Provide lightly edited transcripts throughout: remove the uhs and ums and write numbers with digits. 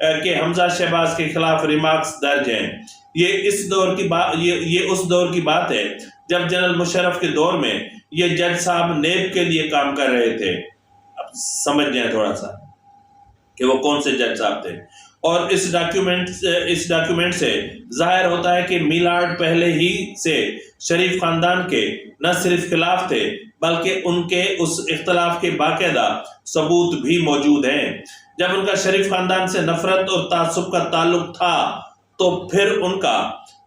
کہ حمزہ شہباز کے خلاف ریمارکس درج ہیں۔ یہ اس دور کی بات ہے جب جنرل مشرف کے دور میں یہ جج صاحب نیب کے لیے کام کر رہے تھے۔ اب سمجھ جائیں تھوڑا سا کہ وہ کون سے جج صاحب تھے۔ اور اس ڈاکیومنٹ سے ظاہر ہوتا ہے کہ میلارڈ پہلے ہی سے شریف خاندان کے نہ صرف خلاف تھے بلکہ ان کے اس اختلاف کے باقاعدہ ثبوت بھی موجود ہیں۔ جب ان کا شریف خاندان سے نفرت اور تعصب کا تعلق تھا تو پھر ان کا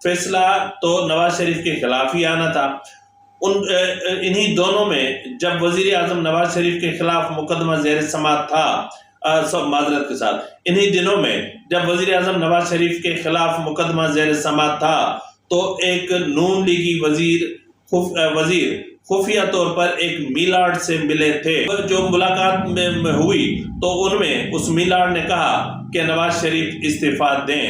فیصلہ تو نواز شریف کے خلاف ہی آنا تھا۔ انہی دونوں میں جب وزیر اعظم نواز شریف کے خلاف مقدمہ زیر سماعت تھا، معذرت کے ساتھ انہی دنوں میں جب وزیر اعظم نواز شریف کے خلاف مقدمہ زیر سماعت تھا تو ایک نون لیگی وزیر خفیہ طور پر ایک میلارڈ سے ملے تھے۔ جو ملاقات میں ہوئی تو ان میں اس میلارڈ نے کہا کہ نواز شریف استعفیٰ دیں،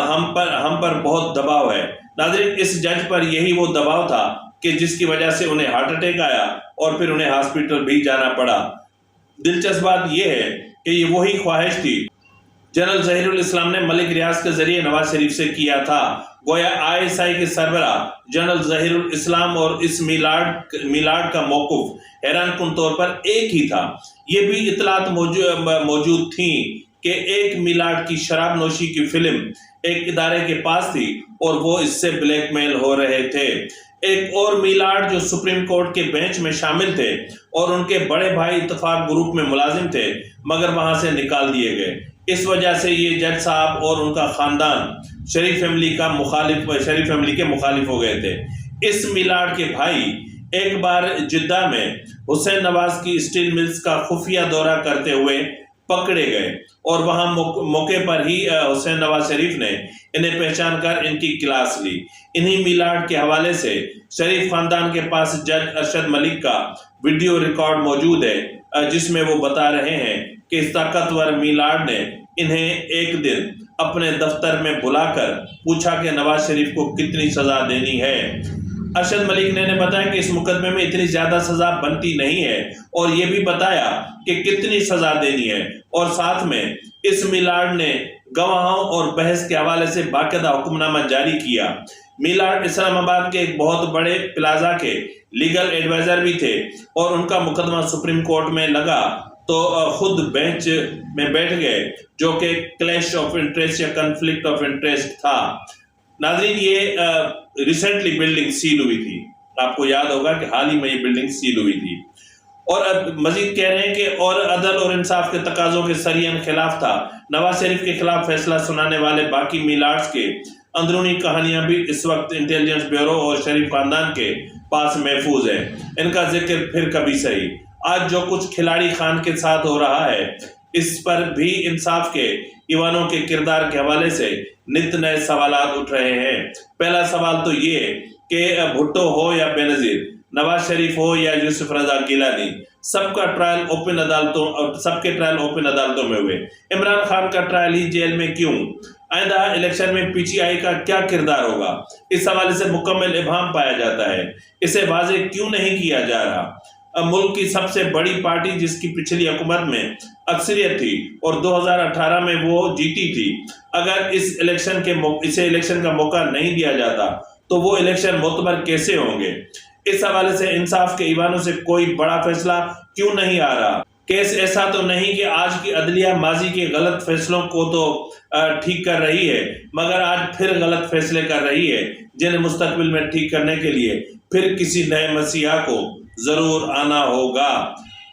ہم پر بہت دباؤ ہے۔ ناظرین، اس جج پر یہی وہ دباؤ تھا کہ جس کی وجہ سے انہیں ہارٹ اٹیک آیا اور پھر انہیں ہاسپٹل بھی جانا پڑا۔ دلچسپ بات یہ ہے کہ یہ وہی خواہش تھی جنرل ظہیر الاسلام نے ملک ریاض کے ذریعے نواز شریف سے کیا تھا۔ گویا ISI کے سربراہ جنرل ظہیر الاسلام اور اس میلارڈ کا موقف حیران کن طور پر ایک ہی تھا۔ یہ بھی اطلاعات موجود تھیں کہ ایک میلارڈ کی شراب نوشی کی فلم ایک ادارے کے پاس تھی اور وہ اس سے بلیک میل ہو رہے تھے۔ ایک اور میلارڈ جو سپریم کورٹ کے بینچ میں شامل تھے اور ان کے بڑے بھائی اتفاق گروپ میں ملازم تھے مگر وہاں سے نکال دیے گئے۔ اس وجہ سے یہ جج صاحب اور ان کا خاندان شریف فیملی کے مخالف ہو گئے تھے۔ اس میلارڈ کے بھائی ایک بار جدہ میں حسین نواز کی اسٹیل ملز کا خفیہ دورہ کرتے ہوئے پکڑے گئے اور وہاں موقع پر ہی حسین نواز شریف نے انہیں پہچان کر ان کی کلاس لی۔ انہی میلارڈ کے حوالے سے شریف خاندان کے پاس جج ارشد ملک کا ویڈیو ریکارڈ موجود ہے جس میں وہ بتا رہے ہیں کہ اس طاقتور میلارڈ نے انہیں ایک دن اپنے دفتر میں بلا کر پوچھا کہ نواز شریف کو کتنی سزا دینی ہے۔ ارشد ملک نے بتایا کہ اس مقدمے میں اتنی زیادہ سزا بنتی نہیں ہے اور یہ بھی بتایا کہ کتنی سزا دینی ہے، اور ساتھ میں اس میلارڈ نے گواہوں اور بحث کے حوالے سے باقاعدہ حکم نامہ جاری کیا۔ میلارڈ اسلام آباد کے ایک بہت بڑے پلازا کے لیگل ایڈوائزر بھی تھے اور ان کا مقدمہ سپریم کورٹ میں لگا تو خود بینچ میں بیٹھ گئے جو کہ کلیش آف انٹرسٹ یا کنفلکٹ آف انٹرسٹ تھا۔ ناظرین، یہ ریسنٹلی بلڈنگ سیل ہوئی تھی، آپ کو یاد ہوگا کہ حال ہی میں یہ بلڈنگ سیل ہوئی تھی، اور اب مزید کہہ رہے ہیں کہ اور عدل اور انصاف کے تقاضوں کے سرین خلاف تھا۔ نواز شریف کے خلاف فیصلہ سنانے والے باقی میلارڈز کے اندرونی کہانیاں بھی اس وقت انٹیلیجنس بیورو اور شریف خاندان کے پاس محفوظ ہے، ان کا ذکر پھر کبھی صحیح۔ آج جو کچھ کھلاڑی خان کے ساتھ ہو رہا ہے اس پر بھی انصاف کے ایوانوں کے کردار کے حوالے سے نت نئے سوالات اٹھ رہے ہیں۔ پہلا سوال تو یہ کہ بھٹو ہو یا بے نظیر، نواز شریف ہو یا یوسف رضا گیلانی، سب کے ٹرائل اوپن عدالتوں میں ہوئے۔ عمران خان کا ٹرائل ہی جیل میں کیوں؟ آئندہ الیکشن میں PTI کا کیا کردار ہوگا؟ اس حوالے سے مکمل ابہام پایا جاتا ہے۔ اسے واضح کیوں نہیں کیا جا رہا؟ ملک کی سب سے بڑی پارٹی جس کی پچھلی حکومت میں اکثریت تھی اور 2018 میں وہ جیتی تھی، اگر اسے الیکشن کا موقع نہیں دیا جاتا تو وہ الیکشن معتبر کیسے ہوں گے؟ اس حوالے سے انصاف کے ایوانوں سے کوئی بڑا فیصلہ کیوں نہیں آ رہا؟ کیس ایسا تو نہیں کہ آج کی عدلیہ ماضی کے غلط فیصلوں کو تو ٹھیک کر رہی ہے مگر آج پھر غلط فیصلے کر رہی ہے جنہیں مستقبل میں ٹھیک کرنے کے لیے پھر کسی نئے مسیحا کو ضرور آنا ہوگا۔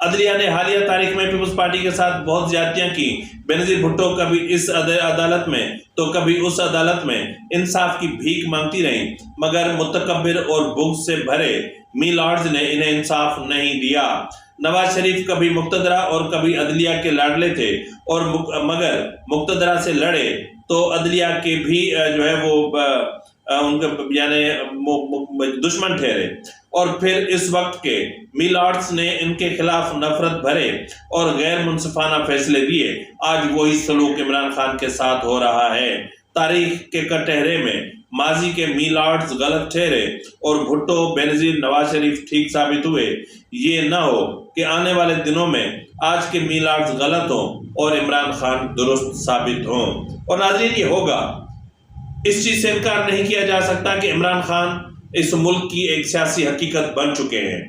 عدلیہ نے حالیہ تاریخ میں پیپلز پارٹی کے ساتھ بہت زیادتیاں کی۔ بے نظیر بھٹو کبھی اس عدالت میں تو کبھی اس عدالت میں انصاف کی بھیک مانگتی رہیں مگر متکبر اور بغض سے بھرے میلارڈز نے انہیں انصاف نہیں دیا۔ نواز شریف کبھی مقتدرہ اور کبھی عدلیہ کے لاڈلے تھے اور مگر مقتدرہ سے لڑے تو عدلیہ کے بھی جو ہے وہ ان کے یعنی دشمن ٹھہرے، اور پھر اس وقت کے میلارڈز نے ان کے خلاف نفرت بھرے اور غیر منصفانہ فیصلے دیے۔ آج وہی سلوک عمران خان کے ساتھ ہو رہا ہے۔ تاریخ کے کٹہرے میں ماضی کے میلارڈز غلط ٹھہرے اور بھٹو، بے نظیر، نواز شریف ٹھیک ثابت ہوئے۔ یہ نہ ہو کہ آنے والے دنوں میں آج کے میلارڈز غلط ہوں اور عمران خان درست ثابت ہوں۔ اور ناظرین یہ ہوگا، اس چیز سے انکار نہیں کیا جا سکتا کہ عمران خان اس ملک کی ایک سیاسی حقیقت بن چکے ہیں۔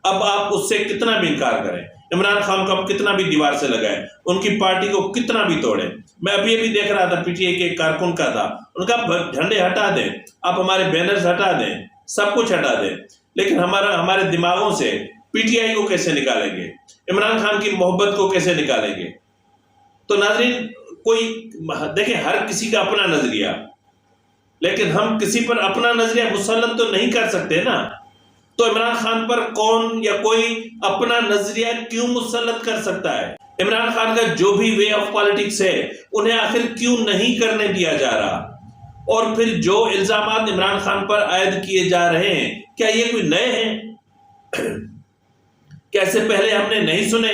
اب آپ اس سے کتنا بھی انکار کریں، عمران خان کو آپ کتنا بھی دیوار سے لگائیں، ان کی پارٹی کو کتنا بھی توڑیں۔ میں ابھی ابھی دیکھ رہا تھا، پی ٹی آئی کے ایک کارکن کا تھا، ان کا جھنڈے ہٹا دیں، آپ ہمارے بینرز ہٹا دیں، سب کچھ ہٹا دیں، لیکن ہمارے دماغوں سے پی ٹی آئی کو کیسے نکالیں گے، عمران خان کی محبت کو کیسے نکالیں گے؟ تو ناظرین کوئی دیکھیں، ہر کسی کا اپنا نظریہ، لیکن ہم کسی پر اپنا نظریہ مسلط تو نہیں کر سکتے نا۔ تو عمران خان پر کون یا کوئی اپنا نظریہ کیوں مسلط کر سکتا ہے؟ عمران خان کا جو بھی وے آف پالیٹکس ہے انہیں آخر کیوں نہیں کرنے دیا جا رہا؟ اور پھر جو الزامات عمران خان پر عائد کیے جا رہے ہیں، کیا یہ کوئی نئے ہیں؟ کیسے پہلے ہم نے نہیں سنے؟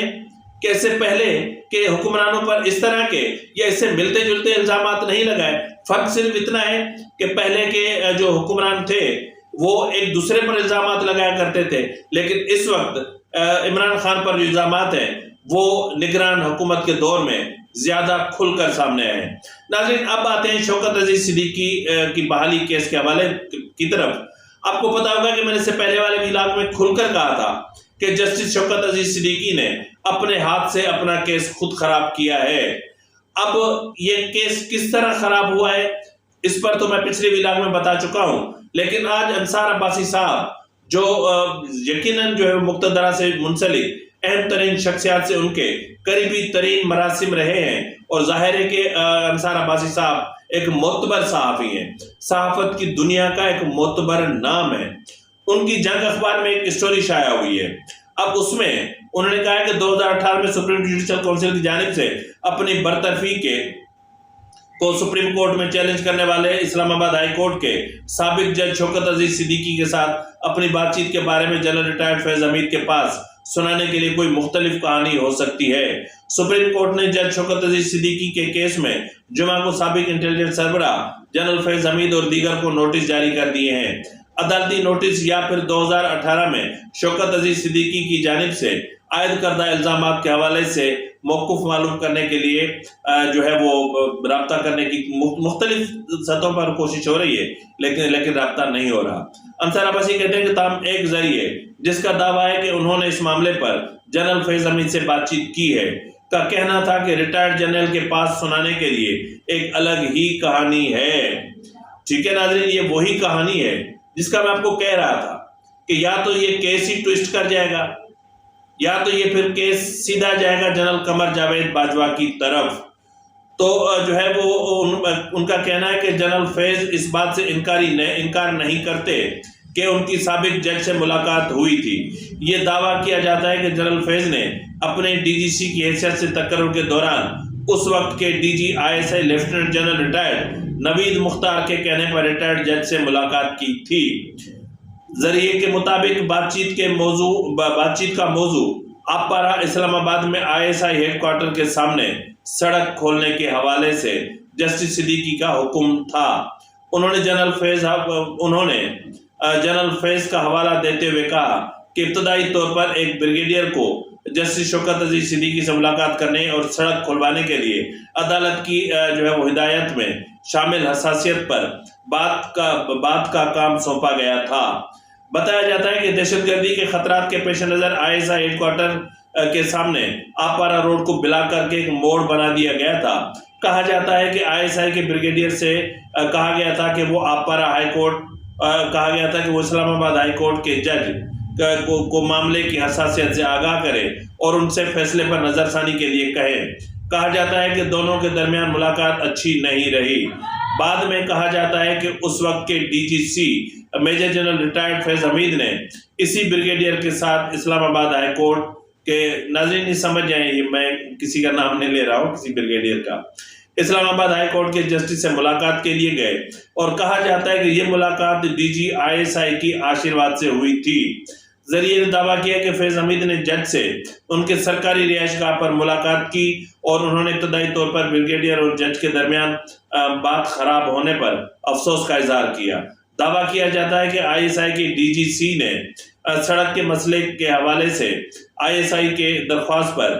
کیسے پہلے کہ حکمرانوں پر اس طرح کے یا اس سے ملتے جلتے الزامات نہیں لگائے؟ فرق صرف اتنا ہے کہ پہلے کے جو حکمران تھے وہ ایک دوسرے پر الزامات لگایا کرتے تھے، لیکن اس وقت عمران خان پر جو الزامات ہیں وہ نگران حکومت کے دور میں زیادہ کھل کر سامنے آئے ہیں۔ ناظرین اب آتے ہیں شوکت عزیز صدیقی کی بحالی کیس کے حوالے کی طرف۔ آپ کو پتا ہوگا کہ میں نے اس سے پہلے والے ویلاگ میں کھل کر کہا تھا کہ جسٹس شوکت عزیز صدیقی نے اپنے ہاتھ سے اپنا کیس خود خراب کیا ہے۔ اب یہ کیس کس طرح خراب ہوا ہے اس پر تو میں پچھلے ویلاگ میں بتا چکا ہوں، لیکن آج انصار عباسی صاحب جو یقیناً جو ہے مقتدرہ سے منسلک اہم ترین شخصیات سے ان کے قریبی ترین مراسم رہے ہیں، اور ظاہر ہے کہ انصار عباسی صاحب ایک معتبر صحافی ہیں، صحافت کی دنیا کا ایک معتبر نام ہے۔ ان کی جنگ اخبار میں ایک اسٹوری شائع ہوئی ہے۔ اب اس میں انہوں نے کہا ہے کہ 2018 میں سپریم جوڈیشل کونسل کی جانب سے اپنی برطرفی کو سپریم کورٹ میں چیلنج کرنے والے اسلام آباد ہائی کورٹ کے سابق جج شوکت عزیز صدیقی کے ساتھ اپنی بات چیت کے بارے میں جنرل ریٹائرڈ فیض حمید کے پاس سنانے کے لیے کوئی مختلف کہانی ہو سکتی ہے۔ سپریم کورٹ نے جج شوکت عزیز صدیقی کے کیس میں جمعہ کو سابق انٹیلیجنس سربراہ جنرل فیض حمید اور دیگر کو نوٹس جاری کر دیے ہیں۔ عدالتی نوٹس یا پھر 2018 میں شوکت عزیز صدیقی کی جانب سے عائد کردہ الزامات کے حوالے سے موقف معلوم کرنے کے لیے جو ہے وہ رابطہ کرنے کی مختلف سطحوں پر کوشش ہو رہی ہے، لیکن رابطہ نہیں ہو رہا۔ انصار عباسی کہتے ہیں کہ تاہم ایک ذریعے جس کا دعویٰ ہے کہ انہوں نے اس معاملے پر جنرل فیض حمید سے بات چیت کی ہے کا کہنا تھا کہ ریٹائرڈ جنرل کے پاس سنانے کے لیے ایک الگ ہی کہانی ہے۔ ٹھیک ہے ناظرین، یہ وہی کہانی ہے جس کا میں آپ کو کہہ رہا تھا کہ یا تو یہ کیس ہی ٹویسٹ کر جائے گا، یا تو یہ پھر کیس سیدھا جائے گا جنرل قمر جاوید باجوہ کی طرف۔ تو جو ہے وہ ان کا کہنا ہے کہ جنرل فیض اس بات سے انکار نہیں کرتے کہ ان کی سابق جج سے ملاقات ہوئی تھی۔ یہ دعویٰ کیا جاتا ہے کہ جنرل فیض نے اپنے ڈی جی سی کی حیثیت سے تقرر کے دوران اس وقت کے D G I S I lieutenant general retired Naveed Mukhtar کے کہنے پر ریٹائرڈ جج سے ملاقات کی تھی۔ ذریعے کے مطابق بات چیت کا موضوع آپارہ اسلام آباد میں آئی ایس آئی ہیڈ کوارٹر کے سامنے سڑک کھولنے کے حوالے سے جسٹس صدیقی کا حکم تھا۔ انہوں نے جنرل فیض کا حوالہ دیتے ہوئے کہا کہ ابتدائی طور پر ایک بریگیڈیئر کو جسٹس شوکت عزیز صدیقی سے ملاقات کرنے اور سڑک کھلوانے کے لیے عدالت کی جو ہے وہ ہدایت میں شامل حساسیت پر بات کا کام سونپا گیا تھا۔ بتایا جاتا ہے کہ دہشت گردی کے خطرات کے پیش نظر آئی ایس آئی ہیڈ کوارٹر کے سامنے آپارہ روڈ کو بلا کر کے ایک موڑ بنا دیا گیا تھا۔ کہا جاتا ہے کہ آئی ایس آئی کے بریگیڈیئر سے کہا گیا تھا کہ وہ اسلام آباد ہائی کورٹ کے جج کو معاملے کی حساسیت سے آگاہ کرے اور ان سے فیصلے پر نظر ثانی کے لیے کہے۔ کہا جاتا ہے کہ دونوں کے درمیان ملاقات اچھی نہیں رہی۔ بعد میں کہا جاتا ہے کہ اس وقت کے ڈی جی سی میجر جنرل ریٹائرڈ فیض حمید نے اسی بریگیڈیئر کے ساتھ اسلام آباد ہائی کورٹ کے ناظرین نہیں سمجھ جائیں، میں کسی کا نام نہیں لے رہا ہوں، کسی بریگیڈیئر کا، اسلام آباد ہائی کورٹ کے جسٹس سے ملاقات کے لیے گئے، اور کہا جاتا ہے کہ یہ ملاقات ڈی جی آئی ایس آئی کی آشیرواد سے ہوئی تھی۔ ذریعے نے دعویٰ کیا کہ فیض حمید نے جج سے ان کے سرکاری رہائش گاہ پر ملاقات کی اور انہوں نے ابتدائی طور پر بریگیڈیئر اور جج کے درمیان بات خراب ہونے پر افسوس کا اظہار کیا۔ دعویٰ کیا جاتا ہے کہ آئی ایس آئی کے ڈی جی سی نے سڑک کے مسئلے کے حوالے سے آئی ایس آئی کے درخواست پر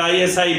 ISI